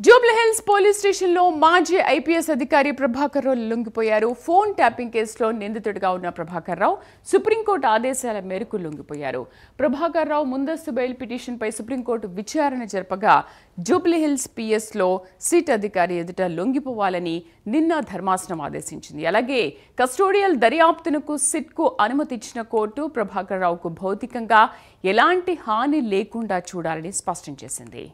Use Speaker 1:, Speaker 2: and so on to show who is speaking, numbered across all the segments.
Speaker 1: Jubilee Hills police స్టేషన్లో మాజీ IPS అధికారి ప్రభాకర్ రావు లొంగిపోయారు. ఫోన్ ట్యాపింగ్ కేసులో నిందితుడిగా ఉన్న ప్రభాకర్ రావు సుప్రీంకోర్టు ఆదేశాల మేరకు లొంగిపోయారు. ప్రభాకర్ రావు ముందస్తు బెయిల్ పిటిషన్పై సుప్రీంకోర్టు విచారణ జరపగా జూబ్లీహిల్స్ పిఎస్లో సిట్ అధికారి ఎదుట లొంగిపోవాలని నిన్న ధర్మాసనం ఆదేశించింది. అలాగే కస్టోడియల్ దర్యాప్తునకు సిట్కు అనుమతి ఇచ్చిన కోర్టు ప్రభాకర్ రావుకు భౌతికంగా ఎలాంటి హాని లేకుండా చూడాలని స్పష్టం చేసింది.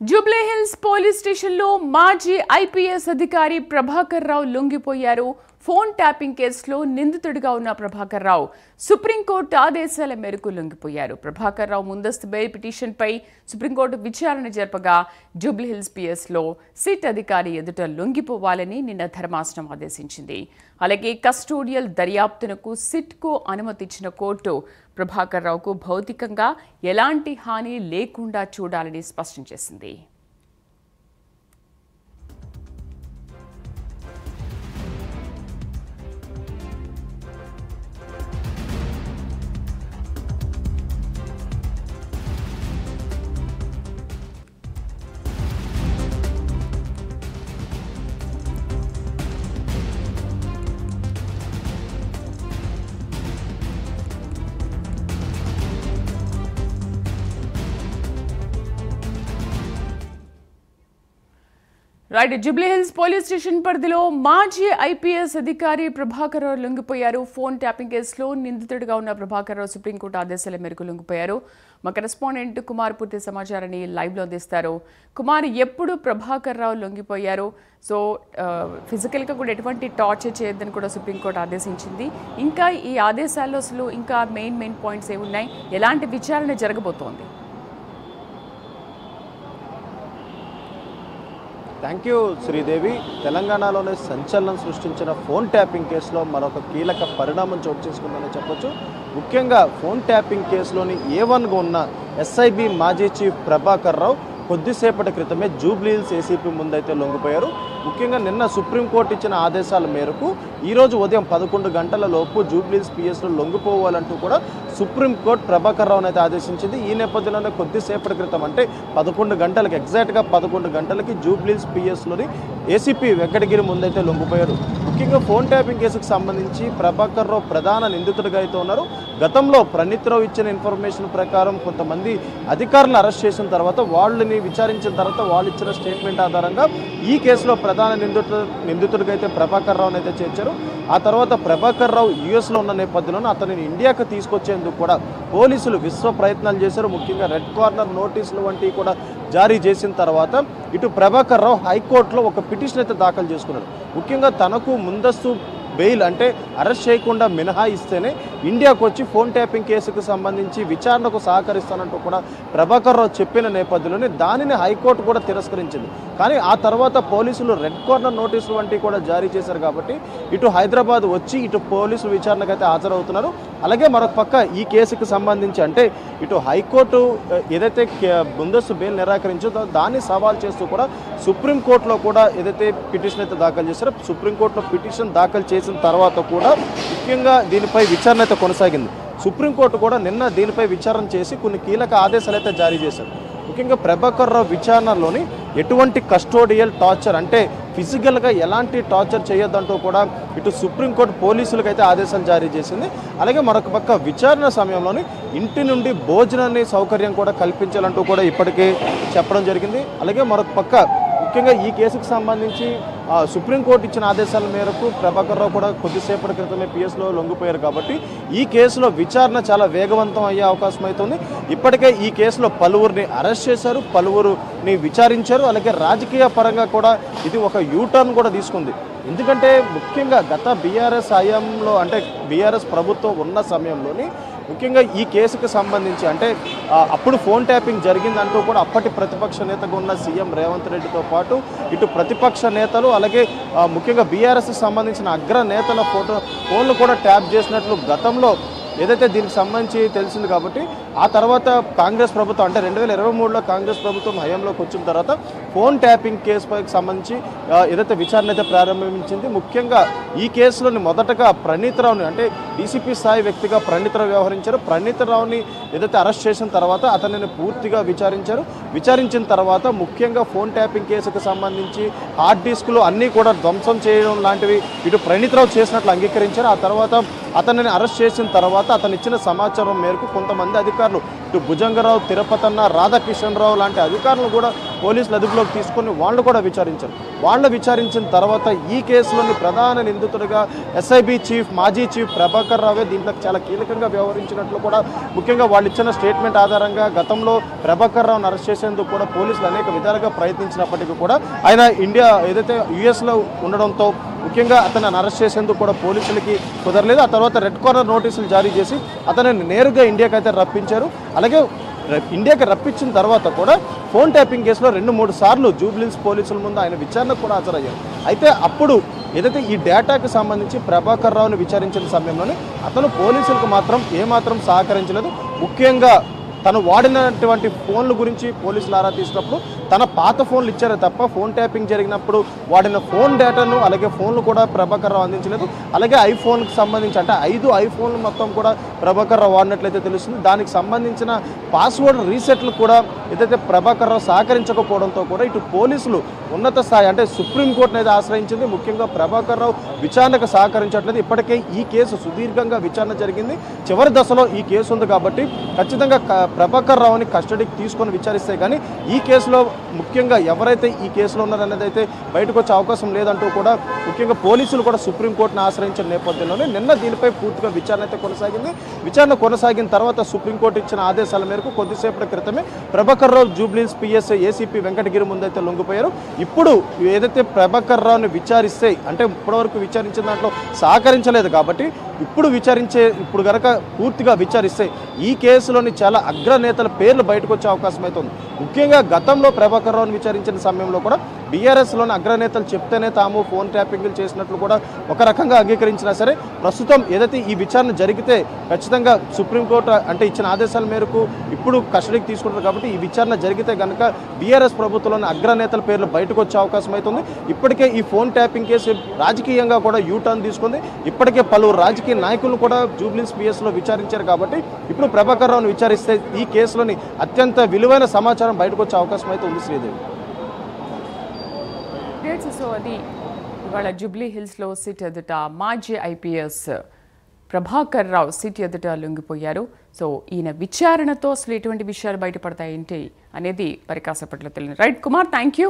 Speaker 1: జూబ్లీహిల్స్ పోలీస్ స్టేషన్లో మాజీ ఐపీఎస్ అధికారి ప్రభాకర్ రావు లొంగిపోయారు. ఫోన్ ట్యాపింగ్ కేసులో నిందితుడిగా ఉన్న ప్రభాకర్ రావు సుప్రీంకోర్టు ఆదేశాల మేరకు లొంగిపోయారు. ప్రభాకర్ రావు ముందస్తు బెయిల్ పిటిషన్పై సుప్రీంకోర్టు విచారణ జరపగా జూబ్లీహిల్స్ పిఎస్లో సిట్ అధికారి ఎదుట లొంగిపోవాలని నిన్న ధర్మాసనం ఆదేశించింది. అలాగే కస్టోడియల్ దర్యాప్తునకు సిట్కు అనుమతి ఇచ్చిన కోర్టు ప్రభాకర్ రావుకు భౌతికంగా ఎలాంటి హాని లేకుండా చూడాలని స్పష్టం చేసింది. జూబ్లీహిల్స్ పోలీస్ స్టేషన్ పరిధిలో మాజీ ఐపీఎస్ అధికారి ప్రభాకర్ రావు లొంగిపోయారు. ఫోన్ ట్యాపింగ్ కేసులో నిందితుడిగా ఉన్న ప్రభాకర్ రావు సుప్రీంకోర్టు ఆదేశాల మేరకు లొంగిపోయారు. మా కరెస్పాండెంట్ కుమార్ పూర్తి సమాచారాన్ని లైవ్లో అందిస్తారు. కుమార్, ఎప్పుడు ప్రభాకర్ రావు లొంగిపోయారు? సో ఫిజికల్గా కూడా ఎటువంటి టార్చర్ చేయొద్దని కూడా సుప్రీంకోర్టు ఆదేశించింది. ఇంకా ఈ ఆదేశాల్లో అసలు ఇంకా మెయిన్ పాయింట్స్ ఏమున్నాయి? ఎలాంటి విచారణ జరగబోతోంది?
Speaker 2: Thank you Sridevi. తెలంగాణలోనే సంచలనం సృష్టించిన ఫోన్ ట్యాపింగ్ కేసులో మరొక కీలక పరిణామం చోటు చేసుకుందని చెప్పొచ్చు. ముఖ్యంగా ఫోన్ ట్యాపింగ్ కేసులోని A1గా ఉన్న SIB మాజీ చీఫ్ ప్రభాకర్ రావు కొద్దిసేపటి క్రితమే జూబ్లీహిల్స్ ఏసీపీ ముందైతే లొంగిపోయారు. ముఖ్యంగా నిన్న సుప్రీంకోర్టు ఇచ్చిన ఆదేశాల మేరకు ఈరోజు ఉదయం 11 గంటల లోపు జూబ్లీహిల్స్ పిఎస్లో లొంగిపోవాలంటూ కూడా సుప్రీంకోర్టు ప్రభాకర్ రావును అయితే ఆదేశించింది. ఈ నేపథ్యంలోనే కొద్దిసేపటి క్రితం అంటే 11 గంటలకి ఎగ్జాక్ట్గా 11 గంటలకి జూబ్లీహిల్స్ పిఎస్లోని ఏసీపీ వెంకటగిరి ముందైతే లొంగిపోయారు. ముఖ్యంగా ఫోన్ ట్యాపింగ్ కేసుకు సంబంధించి ప్రభాకర్ రావు ప్రధాన నిందితుడిగా అయితే ఉన్నారు. గతంలో ప్రణీత్ రావు ఇచ్చిన ఇన్ఫర్మేషన్ ప్రకారం కొంతమంది అధికారులను అరెస్ట్ చేసిన తర్వాత వాళ్ళని విచారించిన తర్వాత వాళ్ళు ఇచ్చిన స్టేట్మెంట్ ఆధారంగా ఈ కేసులో ప్రధాన నిందితుడిగా అయితే ప్రభాకర్ రావును అయితే చేర్చారు. ఆ తర్వాత ప్రభాకర్ రావు యుఎస్లో ఉన్న నేపథ్యంలో అతనిని ఇండియాకు తీసుకొచ్చేందుకు కూడా పోలీసులు విశ్వ ప్రయత్నాలు చేశారు. ముఖ్యంగా రెడ్ కార్నర్ నోటీసులు వంటివి కూడా జారీ చేసిన తర్వాత ఇటు ప్రభాకర్ రావు హైకోర్టులో ఒక పిటిషన్ అయితే దాఖలు చేసుకున్నారు. ముఖ్యంగా తనకు ముందస్తు బెయిల్ అంటే అరెస్ట్ చేయకుండా మినహాయిస్తేనే ఇండియాకు వచ్చి ఫోన్ ట్యాపింగ్ కేసుకు సంబంధించి విచారణకు సహకరిస్తానంటూ కూడా ప్రభాకర్ రావు చెప్పిన నేపథ్యంలోనే దానిని హైకోర్టు కూడా తిరస్కరించింది. కానీ ఆ తర్వాత పోలీసులు రెడ్ కార్నర్ నోటీసులు వంటివి కూడా జారీ చేశారు. కాబట్టి ఇటు హైదరాబాద్ వచ్చి ఇటు పోలీసులు విచారణకు అయితే హాజరవుతున్నారు. అలాగే మరొక పక్క ఈ కేసుకు సంబంధించి అంటే ఇటు హైకోర్టు ఏదైతే ముందస్తు బెయిల్ నిరాకరించిందో దాన్ని సవాల్ చేస్తూ కూడా సుప్రీంకోర్టులో కూడా ఏదైతే పిటిషన్ అయితే దాఖలు చేశారో సుప్రీంకోర్టులో పిటిషన్ దాఖలు చేసిన తర్వాత కూడా ముఖ్యంగా దీనిపై విచారణ అయితే కొనసాగింది. సుప్రీంకోర్టు కూడా నిన్న దీనిపై విచారణ చేసి కొన్ని కీలక ఆదేశాలు అయితే జారీ చేశారు. ముఖ్యంగా ప్రభాకర్ రావు విచారణలోని ఎటువంటి కస్టోడియల్ టార్చర్ అంటే ఫిజికల్గా ఎలాంటి టార్చర్ చేయొద్దంటూ కూడా ఇటు సుప్రీంకోర్టు పోలీసులకు అయితే ఆదేశాలు జారీ చేసింది. అలాగే మరొక పక్క విచారణ సమయంలోని ఇంటి నుండి భోజనాన్ని సౌకర్యం కూడా కల్పించాలంటూ కూడా ఇప్పటికే చెప్పడం జరిగింది. అలాగే మరొక పక్క ముఖ్యంగా ఈ కేసుకు సంబంధించి సుప్రీంకోర్టు ఇచ్చిన ఆదేశాల మేరకు ప్రభాకర్ రావు కూడా కొద్దిసేపటి క్రితమే పిఎస్లో లొంగిపోయారు. కాబట్టి ఈ కేసులో విచారణ చాలా వేగవంతం అయ్యే అవకాశం అవుతుంది. ఇప్పటికే ఈ కేసులో పలువురిని అరెస్ట్ చేశారు, పలువురిని విచారించారు. అలాగే రాజకీయ పరంగా కూడా ఇది ఒక యూటర్న్ కూడా తీసుకుంది. ఎందుకంటే ముఖ్యంగా గత బీఆర్ఎస్ హయాంలో అంటే బీఆర్ఎస్ ప్రభుత్వం ఉన్న సమయంలోని ముఖ్యంగా ఈ కేసుకు సంబంధించి అంటే అప్పుడు ఫోన్ ట్యాపింగ్ జరిగిందంటూ కూడా అప్పటి ప్రతిపక్ష నేతగా ఉన్న సీఎం రేవంత్ రెడ్డితో పాటు ఇటు ప్రతిపక్ష నేతలు అలాగే ముఖ్యంగా బీఆర్ఎస్ సంబంధించిన అగ్ర నేతల ఫోన్లు కూడా ట్యాప్ చేసినట్లు గతంలో ఏదైతే దీనికి సంబంధించి తెలిసింది కాబట్టి ఆ తర్వాత కాంగ్రెస్ ప్రభుత్వం అంటే 2023లో కాంగ్రెస్ ప్రభుత్వం హయాంలోకి వచ్చిన తర్వాత ఫోన్ ట్యాపింగ్ కేసుపైకి సంబంధించి ఏదైతే విచారణ అయితే ప్రారంభించింది. ముఖ్యంగా ఈ కేసులోని మొదటగా ప్రణీతరావుని అంటే డీసీపీ స్థాయి వ్యక్తిగా ప్రణీతరావు వ్యవహరించారు. ప్రణీతరావుని ఏదైతే అరెస్ట్ చేసిన తర్వాత అతనిని పూర్తిగా విచారించిన తర్వాత ముఖ్యంగా ఫోన్ ట్యాపింగ్ కేసుకు సంబంధించి హార్డ్ డిస్కులు అన్నీ కూడా ధ్వంసం చేయడం లాంటివి ఇటు ప్రణీతరావు చేసినట్లు అంగీకరించారు. ఆ తర్వాత అతనిని అరెస్ట్ చేసిన తర్వాత అతను ఇచ్చిన సమాచారం మేరకు కొంతమంది అధికారులు ఇటు భుజంగరావు, తిరుపతన్న, రాధాకిషన్ రావు లాంటి అధికారులు కూడా పోలీసులు అదుపులోకి తీసుకొని వాళ్ళు కూడా విచారించారు. వాళ్ళు విచారించిన తర్వాత ఈ కేసులోని ప్రధాన నిందితుడిగా ఎస్ఐబి చీఫ్ మాజీ చీఫ్ ప్రభాకర్ రావే దీంట్లో చాలా కీలకంగా వ్యవహరించినట్లు కూడా ముఖ్యంగా వాళ్ళు ఇచ్చిన స్టేట్మెంట్ ఆధారంగా గతంలో ప్రభాకర్ రావును అరెస్ట్ చేసేందుకు కూడా పోలీసులు అనేక విధాలుగా ప్రయత్నించినప్పటికీ కూడా ఆయన ఇండియా ఏదైతే యుఎస్లో ఉండడంతో ముఖ్యంగా అతన్ని అరెస్ట్ చేసేందుకు కూడా పోలీసులకి కుదరలేదు. ఆ తర్వాత రెడ్ కార్నర్ నోటీసులు జారీ చేసి అతనిని నేరుగా ఇండియాకి అయితే రప్పించారు. అలాగే ఇండియాకి రప్పించిన తర్వాత కూడా ఫోన్ ట్యాపింగ్ కేసులో 2-3 సార్లు జూబ్లీహిల్స్ పోలీసుల ముందు ఆయన విచారణకు కూడా హాజరయ్యారు. అయితే అప్పుడు ఏదైతే ఈ డేటాకి సంబంధించి ప్రభాకర్ రావుని విచారించిన సమయంలోనే అతను పోలీసులకు మాత్రం ఏమాత్రం సహకరించలేదు. ముఖ్యంగా తను వాడినటువంటి ఫోన్ల గురించి పోలీసులు ఆరా తీసినప్పుడు తన పాత ఫోన్లు ఇచ్చారే తప్ప ఫోన్ ట్యాపింగ్ జరిగినప్పుడు వాడిన ఫోన్ డేటాను అలాగే ఫోన్లు కూడా ప్రభాకర్ రావు అందించలేదు. అలాగే ఐఫోన్కి సంబంధించి అంటే 5 ఐఫోన్లు మొత్తం కూడా ప్రభాకర్ రావు వాడినట్లయితే తెలుస్తుంది. దానికి సంబంధించిన పాస్వర్డ్ రీసెట్లు కూడా ఏదైతే ప్రభాకర్ రావు సహకరించకపోవడంతో కూడా ఇటు పోలీసులు ఉన్నత స్థాయి అంటే సుప్రీంకోర్టును అయితే ఆశ్రయించింది. ముఖ్యంగా ప్రభాకర్ రావు విచారణకు సహకరించట్లేదు. ఇప్పటికే ఈ కేసు సుదీర్ఘంగా విచారణ జరిగింది. చివరి దశలో ఈ కేసు ఉంది కాబట్టి ఖచ్చితంగా ప్రభాకర్ రావుని కస్టడీకి తీసుకొని విచారిస్తే కానీ ఈ కేసులో ముఖ్యంగా ఎవరైతే ఈ కేసులో ఉన్నారనేది అయితే బయటకు వచ్చే అవకాశం లేదంటూ కూడా ముఖ్యంగా పోలీసులు కూడా సుప్రీంకోర్టును ఆశ్రయించిన నేపథ్యంలోనే నిన్న దీనిపై పూర్తిగా విచారణ అయితే కొనసాగింది. విచారణ కొనసాగిన తర్వాత సుప్రీంకోర్టు ఇచ్చిన ఆదేశాల మేరకు కొద్దిసేపటి క్రితమే ప్రభాకర్ రావు జూబ్లీహిల్స్ పిఎస్ఐ ఏసీపీ వెంకటగిరి ముందైతే లొంగిపోయారు. ఇప్పుడు ఏదైతే ప్రభాకర్ రావుని విచారిస్తే అంటే ఇప్పటివరకు విచారించిన దాంట్లో సహకరించలేదు కాబట్టి ఇప్పుడు కనుక పూర్తిగా విచారిస్తే ఈ కేసులోని చాలా అగ్రనేతల పేర్లు బయటకు వచ్చే అవకాశం అయితే ఉంది. ముఖ్యంగా గతంలో ప్రభాకర్ రావుని విచారించిన సమయంలో కూడా బీఆర్ఎస్లోని అగ్రనేతలు చెప్తేనే తాము ఫోన్ ట్యాపింగ్లు చేసినట్లు కూడా ఒక రకంగా అంగీకరించినా సరే ప్రస్తుతం ఏదైతే ఈ విచారణ జరిగితే ఖచ్చితంగా సుప్రీంకోర్టు అంటే ఇచ్చిన ఆదేశాల మేరకు ఇప్పుడు కస్టడీకి తీసుకుంటారు కాబట్టి ఈ విచారణ జరిగితే కనుక బీఆర్ఎస్ ప్రభుత్వంలోని అగ్రనేతల పేర్లు బయటకు వచ్చే అవకాశం అవుతుంది. ఇప్పటికే ఈ ఫోన్ ట్యాపింగ్ కేసు రాజకీయంగా కూడా యూటర్న్ తీసుకుంది. ఇప్పటికే పలువురు రాజకీయ నాయకులను కూడా జూబ్లీహిల్స్ పిఎస్లో విచారించారు కాబట్టి ఇప్పుడు ప్రభాకర్ రావును విచారిస్తే ఈ కేసులోని అత్యంత విలువైన సమాచారం బయటకు వచ్చే అవకాశం అయితే ఉంది. శ్రీదేవి
Speaker 1: సో అది ఇవాళ జూబ్లీహిల్స్లో సిట్ ఎదుట మాజీ ఐపీఎస్ ప్రభాకర్ రావు సిట్ ఎదుట లొంగిపోయారు. సో ఈయన విచారణతో అసలు ఎటువంటి విషయాలు బయటపడతాయేంటి అనేది మరి కాసేపట్లో తెలియదు. Right Kumar, thank you.